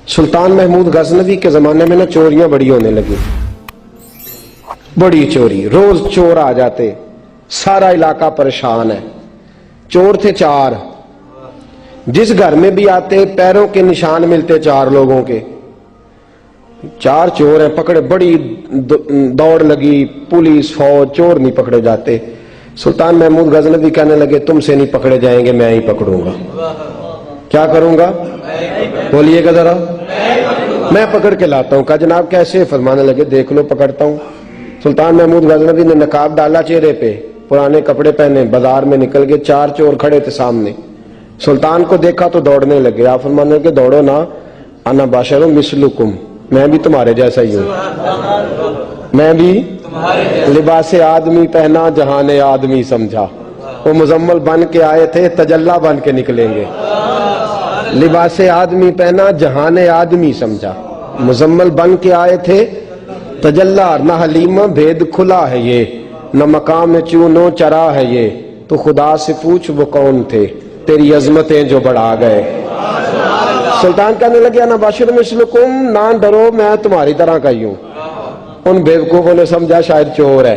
सुल्तान महमूद गजनवी के जमाने में ना चोरियां बड़ी होने लगी, बड़ी चोरी, रोज चोर आ जाते, सारा इलाका परेशान है। चोर थे 4, जिस घर में भी आते पैरों के निशान मिलते 4 लोगों के। 4 चोर हैं, पकड़े, बड़ी दौड़ लगी, पुलिस फौज, चोर नहीं पकड़े जाते। सुल्तान महमूद गजनवी कहने लगे तुमसे नहीं पकड़े जाएंगे, मैं ही पकड़ूंगा। क्या करूंगा? बोलिएगा जरा। मैं पकड़ के लाता हूं। कहा जनाब कैसे? फरमाने लगे देख लो पकड़ता हूं। सुल्तान महमूद गजनवी ने नकाब डाला चेहरे पे, पुराने कपड़े पहने, बाजार में निकल गए। 4 चोर खड़े थे सामने। सुल्तान को देखा तो दौड़ने लगे। आप फरमाने लगे दौड़ो ना, अना बाशरुम मिसलुकुम, मैं भी तुम्हारे जैसा ही हूं, मैं भी लिबास आदमी पहना जहान आदमी समझा। वो मुजम्मल बन के आए थे, तजल्ला बन के निकलेंगे। लिबास आदमी पहना जहान आदमी समझा, मुजम्मल बन के आए थे, तजल्ला न हलीम भेद खुला है ये, न मकाम चूनो चरा है ये, तो खुदा से पूछ वो कौन थे, तेरी अजमतें जो बढ़ा गए। सुल्तान कहने लगे ना बाशिर मिसलुकुम, ना डरो मैं तुम्हारी तरह का ही हूं। उन बेवकूफों ने समझा शायद चोर है।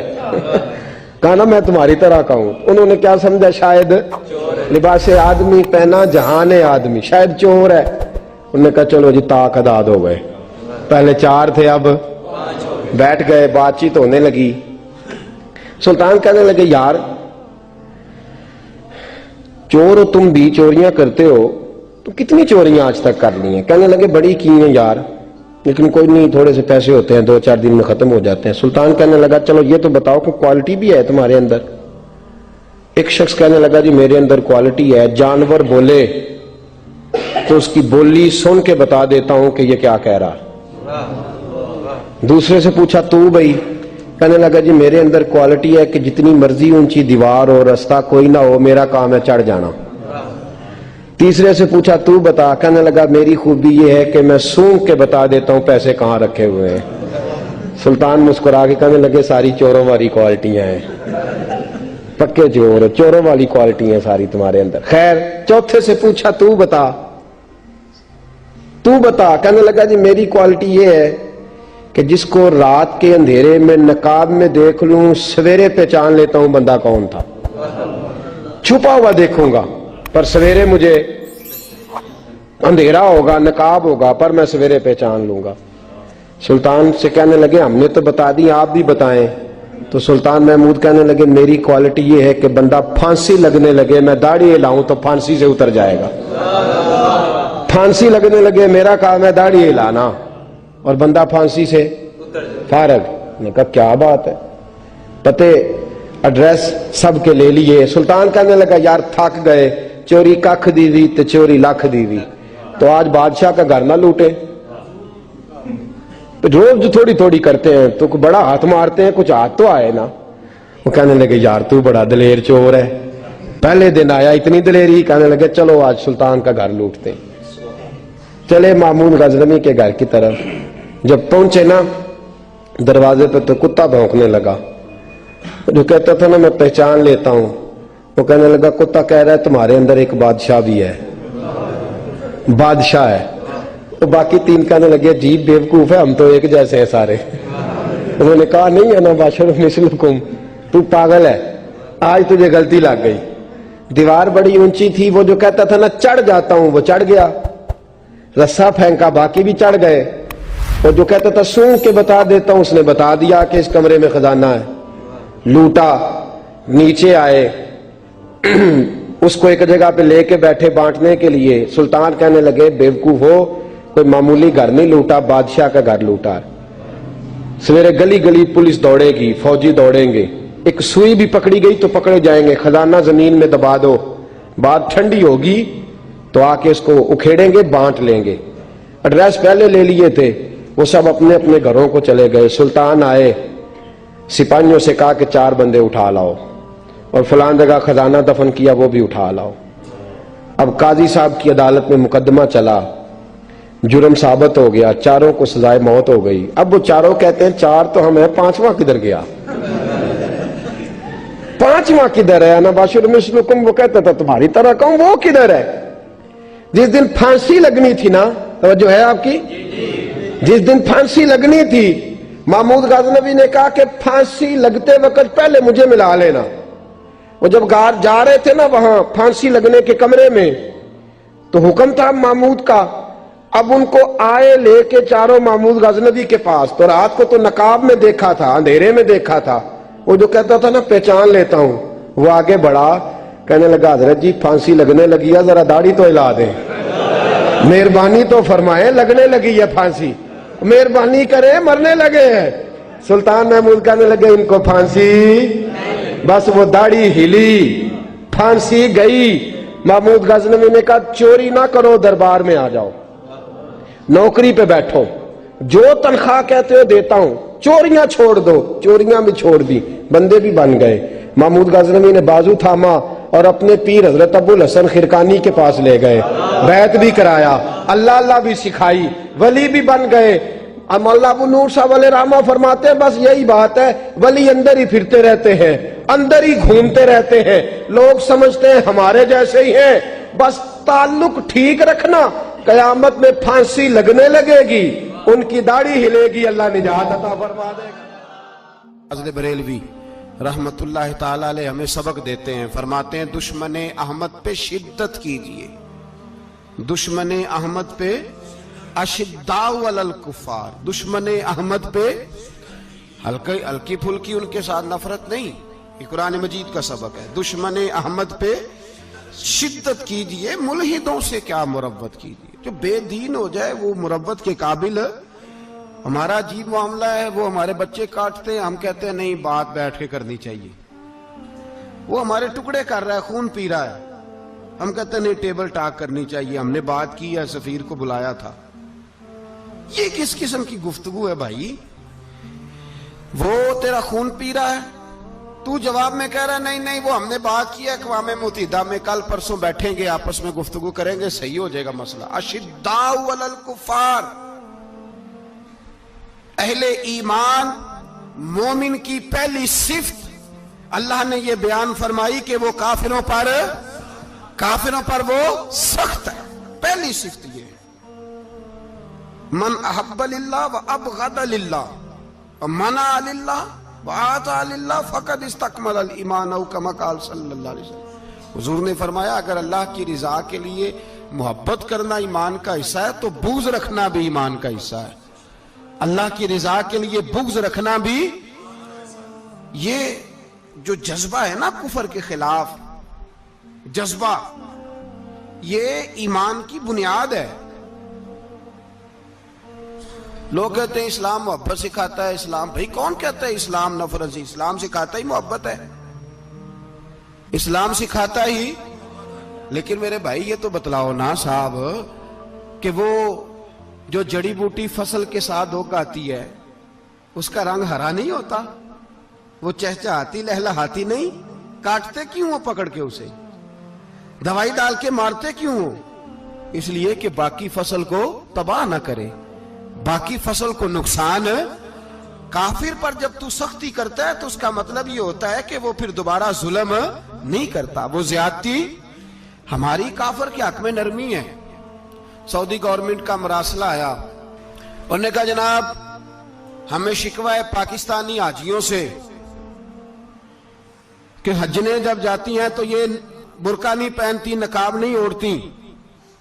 कहा ना मैं तुम्हारी तरह का हूं। उन्होंने क्या समझा? शायद लिबास आदमी पहना जहान आदमी, शायद चोर है। उन्होंने कहा चलो जी ताक अदाद हो गए। पहले 4 थे, अब बैठ गए, बातचीत होने लगी। सुल्तान कहने लगे यार चोर हो तुम भी, चोरियां करते हो, तो कितनी चोरियां आज तक कर ली हैं? कहने लगे बड़ी की हैं यार, लेकिन कोई नहीं, थोड़े से पैसे होते हैं, 2-4 दिन में खत्म हो जाते हैं। सुल्तान कहने लगा चलो ये तो बताओ कि क्वालिटी भी है तुम्हारे अंदर। एक शख्स कहने लगा जी मेरे अंदर क्वालिटी है, जानवर बोले तो उसकी बोली सुन के बता देता हूं कि ये क्या कह रहा। दूसरे से पूछा तू भाई? कहने लगा जी मेरे अंदर क्वालिटी है कि जितनी मर्जी ऊंची दीवार और रास्ता कोई ना हो, मेरा काम है चढ़ जाना। तीसरे से पूछा तू बता? कहने लगा मेरी खूबी ये है कि मैं सूंघ के बता देता हूं पैसे कहां रखे हुए हैं। सुल्तान मुस्कुरा के कहने लगे सारी चोरों वाली क्वालिटियां हैं, पक्के चोर, चोरों वाली क्वालिटी है सारी तुम्हारे अंदर। खैर चौथे से पूछा तू बता, तू बता? कहने लगा जी मेरी क्वालिटी ये है कि जिसको रात के अंधेरे में नकाब में देख लूं, सवेरे पहचान लेता हूं बंदा कौन था। छुपा हुआ देखूंगा पर सवेरे मुझे अंधेरा होगा, नकाब होगा, पर मैं सवेरे पहचान लूंगा। सुल्तान से कहने लगे हमने तो बता दी, आप भी बताएं। तो सुल्तान महमूद कहने लगे मेरी क्वालिटी ये है कि बंदा फांसी लगने लगे, मैं दाढ़ी हिलाऊं तो फांसी से उतर जाएगा। फांसी लगने लगे, मेरा काम है दाढ़ी हिलाना, और बंदा फांसी से फारग। ने कहा क्या बात है, पते एड्रेस सबके ले लिए। सुल्तान कहने लगा यार थक गए, चोरी कख दीवी तो चोरी लख दीवी, तो आज बादशाह का घर ना लूटे। तो रोज थोड़ी थोड़ी करते हैं तो बड़ा हाथ मारते हैं, कुछ हाथ तो आए ना। वो कहने लगे यार तू बड़ा दलेर चोर है, पहले दिन आया इतनी दलेरी। कहने लगे चलो आज सुल्तान का घर लूटते। चले महमूद गजनवी के घर की तरफ। जब पहुंचे ना दरवाजे पे तो कुत्ता भौंकने लगा। जो कहता था ना मैं पहचान लेता हूं, वो कहने लगा कुत्ता कह रहा है तुम्हारे अंदर एक बादशाह भी है, बादशाह है। तो बाकी 3 कहने लगे अजीब बेवकूफ है, हम तो एक जैसे हैं सारे। उन्होंने कहा नहीं है ना बाशर मिसलुकुम, तू पागल है, आज तुझे गलती लग गई। दीवार बड़ी ऊंची थी, वो जो कहता था ना चढ़ जाता हूं वो चढ़ गया, रस्सा फेंका बाकी भी चढ़ गए। और जो कहता था सूंघ के बता देता हूं, उसने बता दिया कि इस कमरे में खजाना है। लूटा, नीचे आए, उसको एक जगह पे लेके बैठे बांटने के लिए। सुल्तान कहने लगे बेवकूफ हो, कोई मामूली घर नहीं लूटा, बादशाह का घर लूटा। सवेरे गली गली पुलिस दौड़ेगी, फौजी दौड़ेंगे, एक सुई भी पकड़ी गई तो पकड़े जाएंगे, खजाना जमीन में दबा दो, बात ठंडी होगी तो आके इसको उखेड़ेंगे, बांट लेंगे। एड्रेस पहले ले लिए थे, वो सब अपने अपने घरों को चले गए। सुल्तान आए, सिपाहियों से कहा कि 4 बंदे उठा लाओ, और फलान जगह खजाना दफन किया वो भी उठा लाओ। अब काजी साहब की अदालत में मुकदमा चला, जुर्म साबित हो गया, 4 को सजाए मौत हो गई। अब वो 4 कहते हैं 4 तो हम है, 5वां किधर गया? 5वां किधर है? ना बाशिर मिसलुकुम, वो कहता था तुम्हारी तरह कहूं, वो किधर है? जिस दिन फांसी लगनी थी ना توجہ ہے آپ کی؟ جس دن پھانسی لگنی تھی محمود غزنوی نے کہا کہ پھانسی لگتے وقت پہلے مجھے ملا لینا. وہ جب جا رہے تھے نا وہاں پھانسی لگنے کے کمرے میں تو حکم تھا محمود کا. اب ان کو آئے لے کے چاروں محمود غزنوی کے پاس. تو رات کو تو نقاب میں دیکھا تھا, اندھیرے میں دیکھا تھا. وہ جو کہتا تھا نا پہچان لیتا ہوں, وہ آگے بڑھا, کہنے لگا حضرت جی پھانسی لگنے لگی ہے, ذرا داڑھی تو ہلا دیں, مہربانی تو فرمائے, لگنے لگی ہے پھانسی, مہربانی کریں, مرنے لگے ہیں. سلطان محمود کہنے لگے ان کو پھانسی, بس وہ داڑھی ہلی, پھانسی گئی. محمود غزنوی نے کہا چوری نہ کرو, دربار میں آ جاؤ, نوکری پہ بیٹھو, جو تنخواہ کہتے ہو دیتا ہوں, چوریاں چھوڑ دو. چوریاں بھی چھوڑ دی, بندے بھی بن گئے. محمود غزنوی نے بازو تھاما اور اپنے پیر حضرت ابو الحسن خرقانی کے پاس لے گئے, بیعت بھی کرایا, اللہ اللہ بھی سکھائی, ولی بھی بن گئے. مولا ابو نور صاحب علیہ رحمہ فرماتے ہیں بس یہی بات ہے, ولی اندر ہی پھرتے رہتے ہیں, اندر ہی گھومتے رہتے ہیں, لوگ سمجھتے ہیں ہمارے جیسے ہی ہیں. بس تعلق ٹھیک رکھنا, قیامت میں پھانسی لگنے لگے گی, ان کی داڑھی ہلے گی, اللہ نجات عطا فرما دے گا. حضرت بریلوی رحمت اللہ تعالی علیہ ہمیں سبق دیتے ہیں, فرماتے ہیں دشمن احمد پہ شدت کیجئے, دشمن احمد پہ اشداء علی الکفار, دشمن احمد پہ ہلکی پھلکی ان کے ساتھ نفرت نہیں. یہ قرآن مجید کا سبق ہے. دشمن احمد پہ شدت کیجئے, ملحدوں سے کیا مروت کیجئے. جو بے دین ہو جائے وہ مروت کے قابل. ہمارا عجیب معاملہ ہے, وہ ہمارے بچے کاٹتے ہیں, ہم کہتے ہیں نہیں بات بیٹھ کے کرنی چاہیے. وہ ہمارے ٹکڑے کر رہا ہے, خون پی رہا ہے, ہم کہتے ہیں نہیں ٹیبل ٹاک کرنی چاہیے, ہم نے بات کی ہے, سفیر کو بلایا تھا. یہ کس قسم کی گفتگو ہے بھائی؟ وہ تیرا خون پی رہا ہے, تو جواب میں کہہ رہا ہے نہیں وہ ہم نے بات کی ہے اقوام متحدہ میں, کل پرسوں بیٹھیں گے آپس میں گفتگو کریں گے, صحیح ہو جائے گا مسئلہ. اشداء علی الکفار, اہل ایمان مومن کی پہلی صفت اللہ نے یہ بیان فرمائی کہ وہ کافروں پر وہ سخت ہے. پہلی صفت یہ ہے, من احب للہ و ابغض للہ و منع للہ و اعطى للہ فقد استکمل الایمان او کما قال صلی اللہ علیہ وسلم. حضور نے فرمایا اگر اللہ کی رضا کے لیے محبت کرنا ایمان کا حصہ ہے تو بغض رکھنا بھی ایمان کا حصہ ہے. اللہ کی رضا کے لیے بغض رکھنا بھی, یہ جو جذبہ ہے نا کفر کے خلاف جذبہ, یہ ایمان کی بنیاد ہے. لوگ کہتے ہیں اسلام محبت سکھاتا ہے, اسلام بھائی کون کہتا ہے اسلام نفرت سے؟ اسلام سکھاتا ہی محبت ہے, اسلام سکھاتا ہی. لیکن میرے بھائی یہ تو بتلاؤ نا صاحب کہ وہ جو جڑی بوٹی فصل کے ساتھ اگاتی ہے اس کا رنگ ہرا نہیں ہوتا, وہ چہچہاتی لہلہاتی نہیں, کاٹتے کیوں ہو پکڑ کے اسے, دوائی ڈال کے مارتے کیوں ہو؟ اس لیے کہ باقی فصل کو تباہ نہ کرے, باقی فصل کو نقصان. کافر پر جب تو سختی کرتا ہے تو اس کا مطلب یہ ہوتا ہے کہ وہ پھر دوبارہ ظلم نہیں کرتا, وہ زیادتی. ہماری کافر کے حق میں نرمی ہے. سعودی گورنمنٹ کا مراسلہ آیا, انہوں نے کہا جناب ہمیں شکوہ ہے پاکستانی حاجیوں سے کہ حجنے جب جاتی ہیں تو یہ برقع نہیں پہنتی, نقاب نہیں اوڑھتی.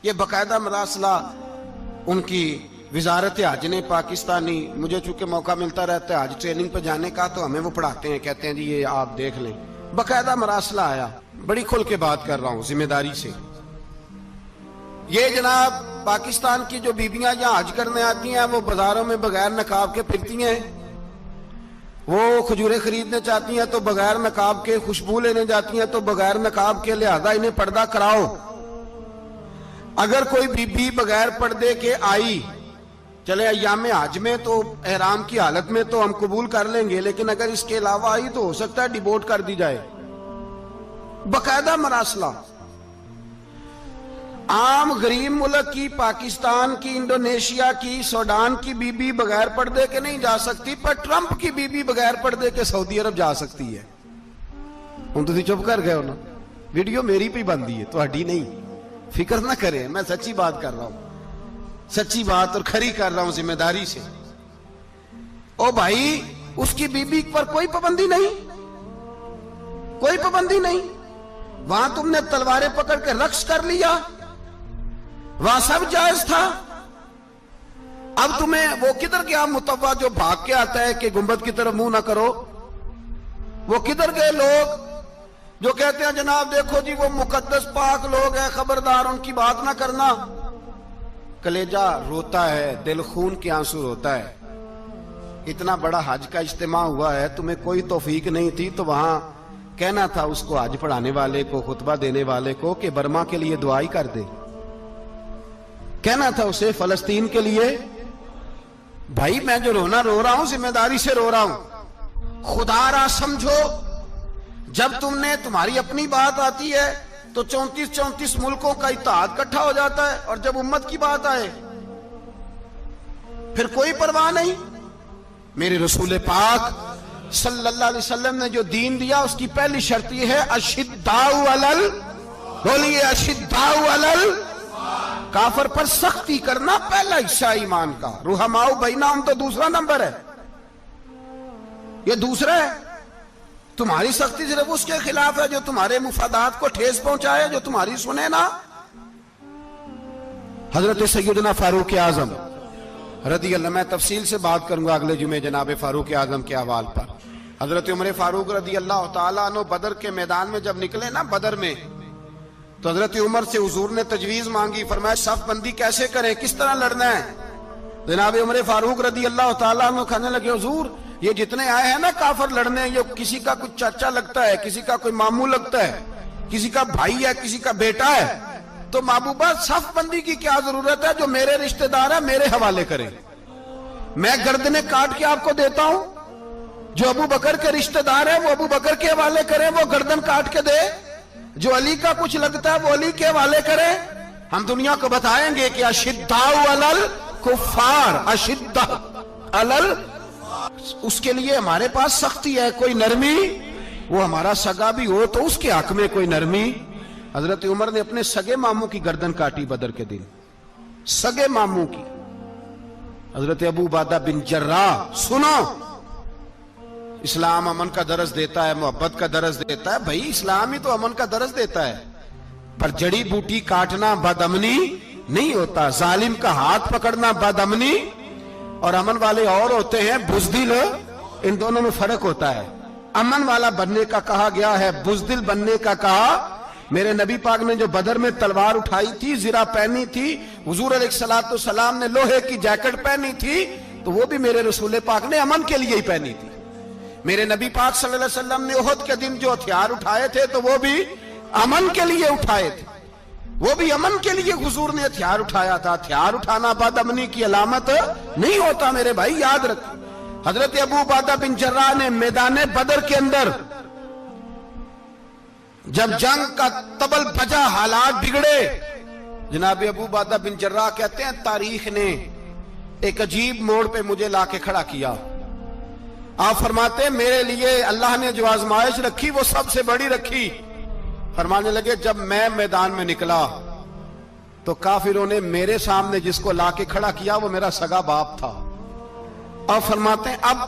یہ باقاعدہ مراسلہ ان کی وزارت حج نے پاکستانی, مجھے چونکہ موقع ملتا رہتا ہے حج ٹریننگ پہ جانے کا تو ہمیں وہ پڑھاتے ہیں, کہتے ہیں جی یہ آپ دیکھ لیں. باقاعدہ مراسلہ آیا, بڑی کھل کے بات کر رہا ہوں ذمہ داری سے. یہ جناب پاکستان کی جو بیبیاں یہاں حج کرنے آتی ہیں وہ بازاروں میں بغیر نقاب کے پھرتی ہیں, وہ کھجوریں خریدنے چاہتی ہیں تو بغیر نقاب کے, خوشبو لینے جاتی ہیں تو بغیر نقاب کے, لہذا انہیں پردہ کراؤ. اگر کوئی بی بی بغیر پردے کے آئی, چلے ایام حج میں تو احرام کی حالت میں تو ہم قبول کر لیں گے, لیکن اگر اس کے علاوہ آئی تو ہو سکتا ہے ڈیبورٹ کر دی جائے. باقاعدہ مراسلہ. عام غریب ملک کی, پاکستان کی, انڈونیشیا کی, سوڈان کی بی بی بغیر پردے کے نہیں جا سکتی, پر ٹرمپ کی بی بی بغیر پردے کے سعودی عرب جا سکتی ہے. ہم تو چپ کر گئے ہو نا, ویڈیو میری پہ بندی ہے, تو ہڈی نہیں, فکر نہ کریں, میں سچی بات کر رہا ہوں. सच्ची बात और खरी कर रहा हूं जिम्मेदारी से। ओ भाई, उसकी बीबी पर कोई पाबंदी नहीं, कोई पाबंदी नहीं। वहां तुमने तलवारें पकड़ के रक्स कर लिया, वहां सब जायज था। अब तुम्हें वो किधर गया मुतव्वा जो भाग के आता है कि गुंबद की तरफ मुंह ना करो? वो किधर गए लोग जो कहते हैं जनाब देखो जी वो मुकद्दस पाक लोग हैं, खबरदार उनकी बात ना करना? कलेजा रोता है, दिल खून के आंसू रोता है। इतना बड़ा हज का इज्तिमा हुआ है, तुम्हें कोई तौफीक नहीं थी तो वहां कहना था उसको, हज पढ़ाने वाले को, खुतबा देने वाले को, कि बर्मा के लिए दुआई कर दे। कहना था उसे फलस्तीन के लिए। भाई मैं जो रोना रो रहा हूं जिम्मेदारी से रो रहा हूं। खुदारा समझो, जब तुमने तुम्हारी अपनी बात आती है तो 34 मुल्कों का इत्तेहाद इकट्ठा हो जाता है, और जब उम्मत की बात आए फिर कोई परवाह नहीं। मेरे रसूल पाक सल्लल्लाहु अलैहि वसल्लम ने जो दीन दिया उसकी पहली शर्त यह है अशिद्दाउ अलल, बोलिए अशिद्दाउ अलल, काफर पर सख्ती करना पहला हिस्सा ईमान का। रुहमाउ बैनाहुम तो दूसरा नंबर है, ये दूसरा है। तुम्हारी सख्ती सिर्फ उसके खिलाफ है जो तुम्हारे मुफादात को ठेस पहुंचाए, जो तुम्हारी सुने ना। हजरत सैयदना फारूक आजम रदी अल्लाह, मैं तफसील से बात करूंगा अगले जुमे जनाब फारूक आजम के हवाल पर। हजरत उमर फारूक रदी अल्लाह तआला अन्हु बदर के मैदान में जब निकले ना, बदर में, तो हजरत उमर से हुजूर ने तजवीज मांगी, फरमाया सफ बंदी कैसे करें, किस तरह लड़ना है? जनाब उमर फारूक रदी अल्लाह तआला अन्हु कहने लगे, हुजूर ये जितने आए हैं ना काफर लड़ने, ये किसी का कोई चाचा लगता है, किसी का कोई मामू लगता है, किसी का भाई है, किसी का बेटा है, तो महबूबा सफ बंदी की क्या जरूरत है? जो मेरे रिश्तेदार है मेरे हवाले करें, मैं गर्दनें काट के आपको देता हूं। जो अबू बकर के रिश्तेदार है वो अबू बकर के हवाले करें, वो गर्दन काट के दे। जो अली का कुछ लगता है वो अली के हवाले करें। हम दुनिया को बताएंगे कि अशिद्दाउ अलल कुफ्फार, अशिद्दा अलल, उसके लिए हमारे पास सख्ती है, कोई नरमी। वो हमारा सगा भी हो तो उसके हक में कोई नरमी। हजरत उमर ने अपने सगे मामू की गर्दन काटी बदर के दिन, सगे मामू की। हजरत अबू उबादा बिन जर्राह, सुनो, इस्लाम अमन का दरस देता है, मोहब्बत का दरस देता है। भाई इस्लाम ही तो अमन का दरस देता है, पर जड़ी बूटी काटना बदअमनी नहीं होता। जालिम का हाथ पकड़ना बदअमनी, और अमन वाले और होते हैं बुज़दिल, इन दोनों में फर्क होता है। अमन वाला बनने का कहा गया है, बुज़दिल बनने का कहा। मेरे नबी पाक ने जो बदर में तलवार उठाई थी, जिरा पहनी थी, हुजूर अलैहिस्सलातु वस्सलाम ने लोहे की जैकेट पहनी थी, तो वो भी मेरे रसूल पाक ने अमन के लिए ही पहनी थी। मेरे नबी पाक सल्लल्लाहु अलैहि वसल्लम ने उहद के दिन जो हथियार उठाए थे तो वो भी अमन के लिए उठाए थे, वो भी अमन के लिए हुजूर ने हथियार उठाया था। हथियार उठाना बदअमनी की अलामत नहीं होता मेरे भाई, याद रखें। हजरत अबू उबादा बिन जर्राह ने मैदान बदर के अंदर जब जंग का तबल बजा, हालात बिगड़े, जनाब अबू उबादा बिन जर्राह कहते हैं तारीख ने एक अजीब मोड़ पे मुझे लाके खड़ा किया। आप फरमाते हैं मेरे लिए अल्लाह ने जो आजमाइश रखी वो सबसे बड़ी रखी। फरमाने लगे जब मैं मैदान में निकला तो काफिरों ने मेरे सामने जिसको लाके खड़ा किया वो मेरा सगा बाप था। और फरमाते हैं अब